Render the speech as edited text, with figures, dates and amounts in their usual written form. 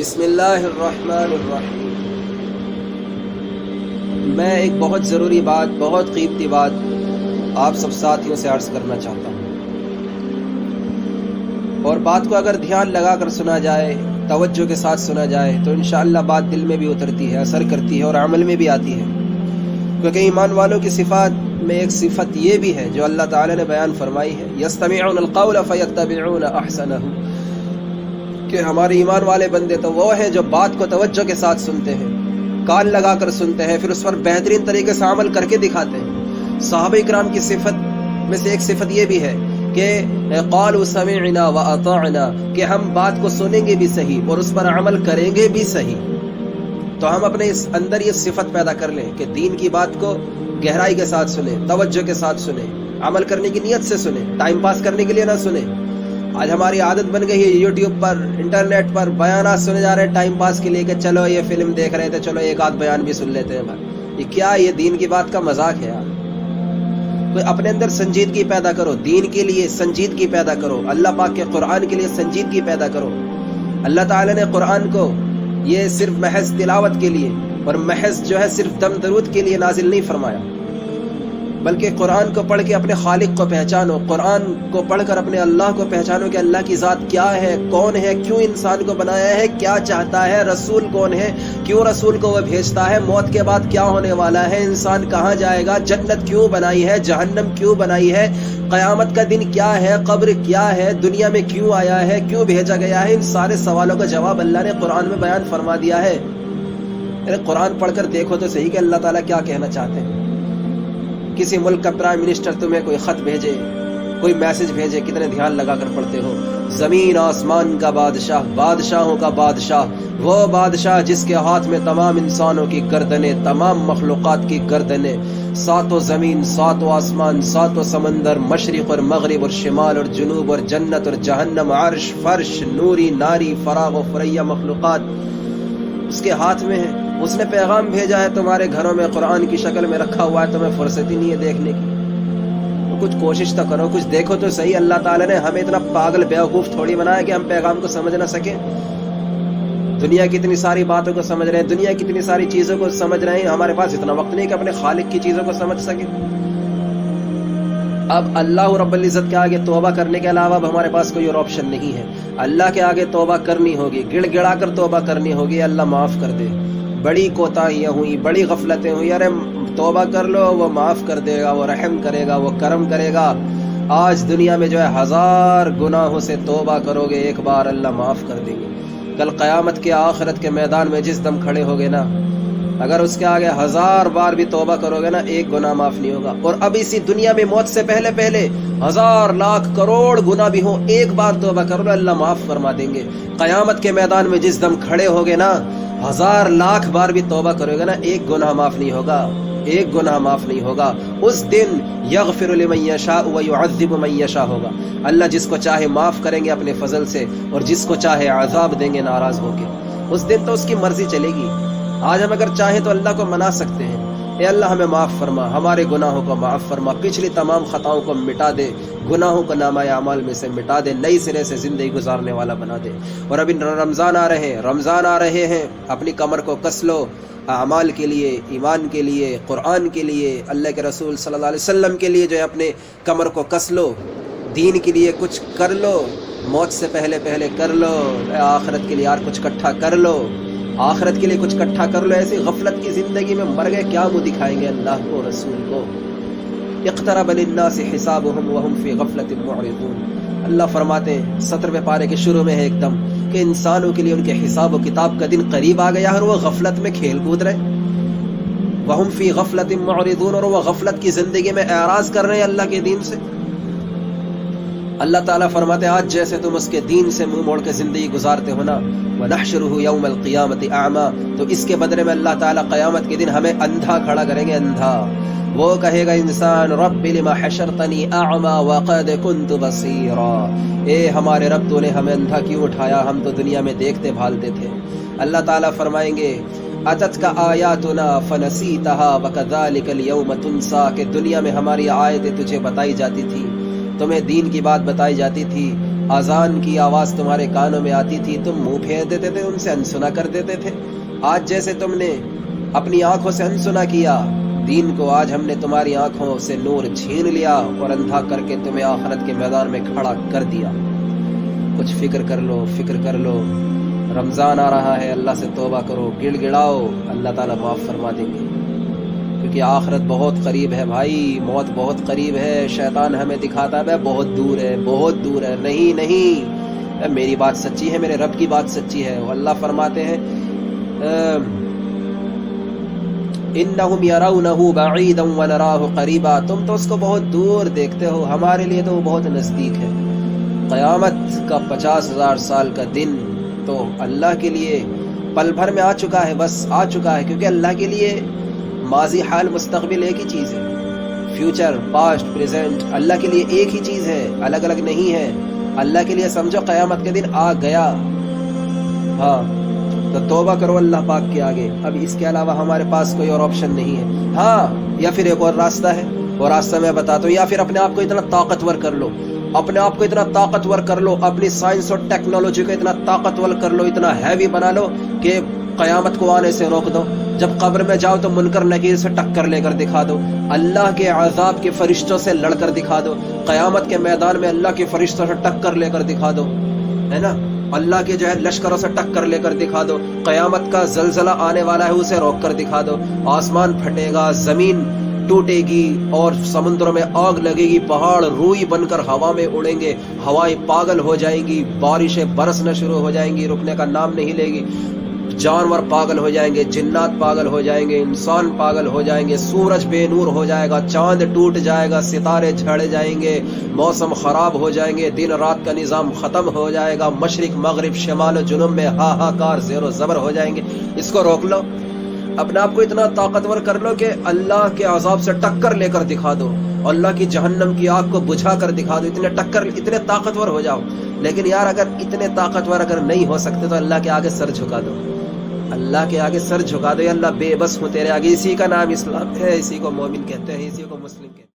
بسم اللہ الرحمن الرحیم۔ میں ایک بہت ضروری بات، بہت قیمتی بات آپ سب ساتھیوں سے عرض کرنا چاہتا ہوں، اور بات کو اگر دھیان لگا کر سنا جائے، توجہ کے ساتھ سنا جائے تو انشاءاللہ بات دل میں بھی اترتی ہے، اثر کرتی ہے اور عمل میں بھی آتی ہے۔ کیونکہ ایمان والوں کی صفات میں ایک صفت یہ بھی ہے جو اللہ تعالی نے بیان فرمائی ہے، یستمعون القول فیتبعون احسنہ، کہ ہمارے ایمان والے بندے تو وہ ہیں جو بات کو توجہ کے ساتھ سنتے ہیں، کان لگا کر سنتے ہیں، پھر اس پر بہترین طریقے سے عمل کر کے دکھاتے ہیں۔ صحابہ کرام کی صفت میں سے ایک صفت یہ بھی ہے کہ قالوا سمعنا واطعنا، کہ ہم بات کو سنیں گے بھی صحیح اور اس پر عمل کریں گے بھی صحیح۔ تو ہم اپنے اس اندر یہ صفت پیدا کر لیں کہ دین کی بات کو گہرائی کے ساتھ سنیں، توجہ کے ساتھ سنیں، عمل کرنے کی نیت سے سنیں، ٹائم پاس کرنے کے لیے نہ سنیں۔ آج ہماری عادت بن گئی ہے یوٹیوب پر، انٹرنیٹ پر بیانات سنے جا رہے ہیں ٹائم پاس کے لیے، کہ چلو یہ فلم دیکھ رہے تھے، چلو ایک آدھ بیان بھی سن لیتے ہیں۔ یہ کیا، یہ دین کی بات کا مذاق ہے یار؟ کوئی اپنے اندر سنجیدگی پیدا کرو، دین کے لیے سنجیدگی پیدا کرو، اللہ پاک کے قرآن کے لیے سنجیدگی پیدا کرو۔ اللہ تعالی نے قرآن کو یہ صرف محض تلاوت کے لیے اور محض جو ہے صرف دم درود کے لیے نازل نہیں فرمایا، بلکہ قرآن کو پڑھ کے اپنے خالق کو پہچانو، قرآن کو پڑھ کر اپنے اللہ کو پہچانو کہ اللہ کی ذات کیا ہے، کون ہے، کیوں انسان کو بنایا ہے، کیا چاہتا ہے، رسول کون ہے، کیوں رسول کو وہ بھیجتا ہے، موت کے بعد کیا ہونے والا ہے، انسان کہاں جائے گا، جنت کیوں بنائی ہے، جہنم کیوں بنائی ہے، قیامت کا دن کیا ہے، قبر کیا ہے، دنیا میں کیوں آیا ہے، کیوں بھیجا گیا ہے۔ ان سارے سوالوں کا جواب اللہ نے قرآن میں بیان فرما دیا ہے۔ قرآن پڑھ کر دیکھو تو صحیح کہ اللہ تعالیٰ کیا کہنا چاہتے ہیں۔ کسی ملک کا پرائم منسٹر تمہیں کوئی خط بھیجے، کوئی میسج بھیجے، کتنے دھیان لگا کر پڑھتے ہو؟ زمین آسمان کا بادشاہ، بادشاہوں کا بادشاہ، وہ بادشاہ جس کے ہاتھ میں تمام انسانوں کی گردنیں، تمام مخلوقات کی گردنیں، ساتوں زمین، ساتوں آسمان، ساتوں سمندر، مشرق اور مغرب اور شمال اور جنوب اور جنت اور جہنم، عرش، فرش، نوری، ناری، فراغ و فریا مخلوقات اس کے ہاتھ میں ہے۔ اس نے پیغام بھیجا ہے، تمہارے گھروں میں قرآن کی شکل میں رکھا ہوا ہے، تمہیں فرصت ہی نہیں ہے دیکھنے کی۔ تو کچھ کوشش تو کرو، کچھ دیکھو تو صحیح۔ اللہ تعالیٰ نے ہمیں اتنا پاگل بیوقوف تھوڑی بنایا کہ ہم پیغام کو سمجھ نہ سکیں۔ دنیا کی اتنی ساری باتوں کو سمجھ رہے ہیں، دنیا کی اتنی ساری چیزوں کو سمجھ رہے ہیں، ہمارے پاس اتنا وقت نہیں کہ اپنے خالق کی چیزوں کو سمجھ سکیں۔ اب اللہ رب العزت کے آگے توبہ کرنے کے علاوہ اب ہمارے پاس کوئی اور آپشن نہیں ہے۔ اللہ کے آگے توبہ کرنی ہوگی، گڑ گڑا کر توبہ کرنی ہوگی، اللہ معاف کر دے، بڑی کوتاہیاں ہوئی، بڑی غفلتیں ہوئی، ارے توبہ کر لو، وہ معاف کر دے گا، وہ رحم کرے گا، وہ کرم کرے گا۔ آج دنیا میں جو ہے 1000 گناہوں سے توبہ کرو گے ایک بار، اللہ معاف کر دیں گے۔ کل قیامت کے آخرت کے میدان میں جس دم کھڑے ہوگے نا، اگر اس کے آگے 1000 بار بھی توبہ کرو گے نا، ایک گناہ معاف نہیں ہوگا۔ اور اب اسی دنیا میں موت سے پہلے پہلے 1000 لاکھ کروڑ گناہ بھی ہوں، ایک بار توبہ کرو نا، اللہ معاف فرما دیں گے۔ قیامت کے میدان میں جس دم کھڑے ہوگے نا، 1000 لاکھ بار بھی توبہ کرو گے نا، ایک گناہ معاف نہیں ہوگا، ایک گناہ معاف نہیں ہوگا۔ اس دن یغفر لمن یشاء ویعذب من یشاء ہوگا۔ اللہ جس کو چاہے معاف کریں گے اپنے فضل سے، اور جس کو چاہے عذاب دیں گے ناراض ہو کے۔ اس دن تو اس کی مرضی چلے گی۔ آج ہم اگر چاہیں تو اللہ کو منا سکتے ہیں، اے اللہ ہمیں معاف فرما، ہمارے گناہوں کو معاف فرما، پچھلی تمام خطاؤں کو مٹا دے، گناہوں کو نامہ اعمال میں سے مٹا دے، نئی سرے سے زندگی گزارنے والا بنا دے۔ اور ابھی رمضان آ رہے ہیں، اپنی کمر کو کس لو، اعمال کے لیے، ایمان کے لیے، قرآن کے لیے، اللہ کے رسول صلی اللہ علیہ وسلم کے لیے جو ہے اپنے کمر کو کس لو، دین کے لیے کچھ کر لو، موت سے پہلے پہلے کر لو، آخرت کے لیے یار کچھ اکٹھا کر لو، آخرت کے لیے کچھ اکٹھا کر لو۔ ایسی غفلت کی زندگی میں مر گئے، کیا منہ دکھائیں گے اللہ کو، رسول کو؟ اقترب للناس حسابهم وهم في غفلة معرضون۔ اللہ فرماتے ہیں 17ویں پارے کے شروع میں ہے ایک دم کہ انسانوں کے لیے ان کے حساب و کتاب کا دن قریب آ گیا ہے، اور وہ غفلت میں کھیل کود رہے، وهم في غفلة معرضون، اور وہ غفلت کی زندگی میں اعراض کر رہے ہیں اللہ کے دین سے۔ اللہ تعالیٰ فرماتے ہیں آج جیسے تم اس کے دین سے منہ موڑ کے زندگی گزارتے ہو نا، وَنَحْشُرُهُ يَوْمَ الْقِيَامَةِ أَعْمَى، تو اس کے بدلے میں اللہ تعالیٰ قیامت کے دن ہمیں اندھا کھڑا کریں گے، اندھا۔ وہ کہے گا انسان رب لما حشرتنی اعمی وقد كنت بصیرا، اے ہمارے رب تو نے ہمیں اندھا کیوں اٹھایا، ہم تو دنیا میں دیکھتے بھالتے تھے۔ اللہ تعالیٰ فرمائیں گے اتتک آیاتنا فنسیتها وکذالک اليوم تنسا، کہ دنیا میں ہماری آیتیں تجھے بتائی جاتی تھی، تمہیں دین کی بات بتائی جاتی تھی، اذان کی آواز تمہارے کانوں میں آتی تھی تم منہ پھیر دیتے تھے، ان سے انسنا کر دیتے تھے. آج جیسے تم نے اپنی آنکھوں سے انسنا کیا دین کو، آج ہم نے تمہاری آنکھوں سے نور چھین لیا اور اندھا کر کے تمہیں آخرت کے میدان میں کھڑا کر دیا. کچھ فکر کر لو، فکر کر لو. رمضان آ رہا ہے، اللہ سے توبہ کرو، گڑ گڑاؤ، اللہ تعالیٰ معاف فرما دیں گے. کیونکہ آخرت بہت قریب ہے بھائی، موت بہت قریب ہے. شیطان ہمیں دکھاتا ہے بہت دور ہے، بہت دور ہے. نہیں نہیں، میری بات سچی ہے، میرے رب کی بات سچی ہے. اللہ فرماتے ہیں انہم یرونہ بعیدا ونراہ قریبا، تم تو اس کو بہت دور دیکھتے ہو، ہمارے لیے تو وہ بہت نزدیک ہے. قیامت کا 50,000 سال کا دن تو اللہ کے لیے پل بھر میں آ چکا ہے، بس آ چکا ہے. کیونکہ اللہ کے لیے ماضی، حال، مستقبل ایک ہی چیز ہے. فیوچر، پاسٹ، پریزنٹ اللہ کے لیے ایک ہی چیز ہے، الگ الگ نہیں ہے. اللہ کے لیے سمجھو قیامت کا دن آ گیا. ہاں تو توبہ کرو اللہ پاک کے آگے. اب اس کے علاوہ ہمارے پاس کوئی اور آپشن نہیں ہے. ہاں، یا پھر ایک اور راستہ ہے، وہ راستہ میں بتاتا ہوں. یا پھر اپنے آپ کو اتنا طاقتور کر لو، اپنے آپ کو اتنا طاقتور کر لو، اپنی سائنس اور ٹیکنالوجی کو اتنا طاقتور کر لو، اتنا ہیوی بنا لو کہ قیامت کو آنے سے روک دو. جب قبر میں جاؤ تو منکر نکیر سے ٹکر لے کر دکھا دو، اللہ کے عذاب کے فرشتوں سے لڑ کر دکھا دو، قیامت کے میدان میں اللہ کے فرشتوں سے ٹکر لے کر دکھا دو، ہے نا. اللہ کے جو ہے لشکروں سے ٹکر لے کر دکھا دو. قیامت کا زلزلہ آنے والا ہے، اسے روک کر دکھا دو. آسمان پھٹے گا، زمین ٹوٹے گی اور سمندروں میں آگ لگے گی، پہاڑ روئی بن کر ہوا میں اڑیں گے، ہوائیں پاگل ہو جائیں گی، بارشیں برسنا شروع ہو جائیں گی، رکنے کا نام نہیں لے گی. جانور پاگل ہو جائیں گے، جنات پاگل ہو جائیں گے، انسان پاگل ہو جائیں گے، سورج بے نور ہو جائے گا، چاند ٹوٹ جائے گا، ستارے جھڑ جائیں گے، موسم خراب ہو جائیں گے، دن رات کا نظام ختم ہو جائے گا، مشرق مغرب شمال و جنوب میں ہاہاکار زیر و زبر ہو جائیں گے. اس کو روک لو، اپنے آپ کو اتنا طاقتور کر لو کہ اللہ کے عذاب سے ٹکر لے کر دکھا دو، اللہ کی جہنم کی آگ کو بجھا کر دکھا دو. اتنے طاقتور ہو جاؤ. لیکن یار اگر اتنے طاقتور اگر نہیں ہو سکتے تو اللہ کے آگے سر جھکا دو، اللہ کے آگے سر جھکا دو. یا اللہ بے بس ہوں تیرے آگے. اسی کا نام اسلام ہے، اسی کو مومن کہتے ہیں، اسی کو مسلم